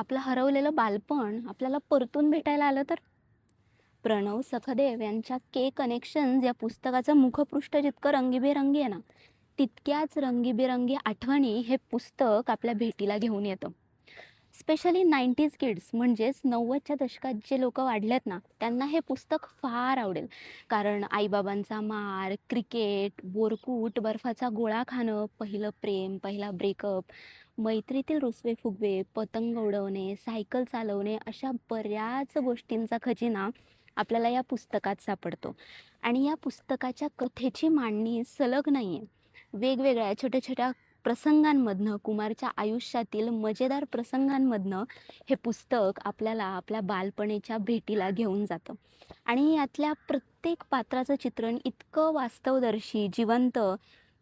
आपलं हरवलेलं बालपण आपल्याला परतून भेटायला आलं तर? प्रणव सखदेव यांच्या के कनेक्शन्स या पुस्तकाचं मुखपृष्ठ जितकं रंगीबेरंगी आहे ना, तितक्याच रंगीबेरंगी आठवणी हे पुस्तक आपल्या भेटीला घेऊन येतं. स्पेशली 90s किड्स म्हणजेच 90च्या दशकात जे लोकं वाढलेत ना, त्यांना हे पुस्तक फार आवडेल. कारण आईबाबांचा मार, क्रिकेट, बोरकूट, बर्फाचा गोळा खाणं, पहिलं प्रेम, पहिला ब्रेकअप, मैत्रीतील रुसवे-फुगवे, पतंग उडवणे, सायकल चालवणे अशा बऱ्याच गोष्टींचा खजिना आपल्याला या पुस्तकात सापडतो. आणि या पुस्तकाच्या कथेची मांडणी सलग नाही आहे. वेगवेगळ्या छोट्या-छोट्या प्रसंगांमधनं, कुमारच्या आयुष्यातील मजेदार प्रसंगांमधनं हे पुस्तक आपल्याला आपल्या बालपणीच्या भेटीला घेऊन जातं. आणि यातल्या प्रत्येक पात्राचं चित्रण इतकं वास्तवदर्शी, जिवंत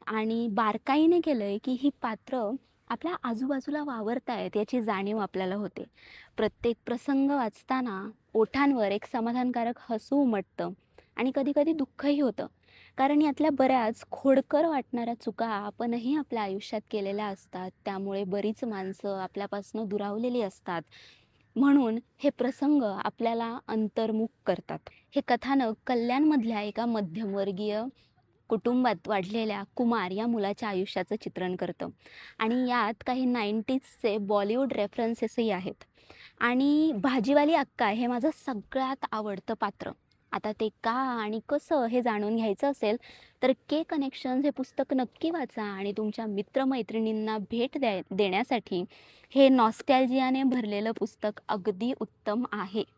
आणि बारकाईने केलंय, की ही पात्र आपल्या आजूबाजूला वावरतायत याची जाणीव आपल्याला होते. प्रत्येक प्रसंग वाचताना ओठांवर एक समाधानकारक हसू उमटतं आणि कधी-कधी दुःखही होतं. कारण यातल्या बऱ्याच खोडकर वाटणाऱ्या चुका आपणही आपल्या आयुष्यात केलेल्या असतात. त्यामुळे बरीच माणसं आपल्यापासून दुरावलेली असतात. म्हणून हे प्रसंग आपल्याला अंतर्मुख करतात. हे कथानक कल्याणमधल्या एका मध्यमवर्गीय कुटुंबात वाढलेल्या कुमार या मुलाच्या आयुष्याचं चित्रण करतं. आणि यात काही 90sचे बॉलिवूड रेफरन्सेसही आहेत. आणि भाजीवाली अक्का हे माझं सगळ्यात आवडतं पात्र. आता ते का आणि कसं हे जाणून घ्यायचं असेल तर के कनेक्शन्स हे पुस्तक नक्की वाचा आणि तुमच्या मित्रमैत्रिणींना देण्यासाठी हे नॉस्टॅल्जियाने भरलेलं पुस्तक अगदी उत्तम आहे.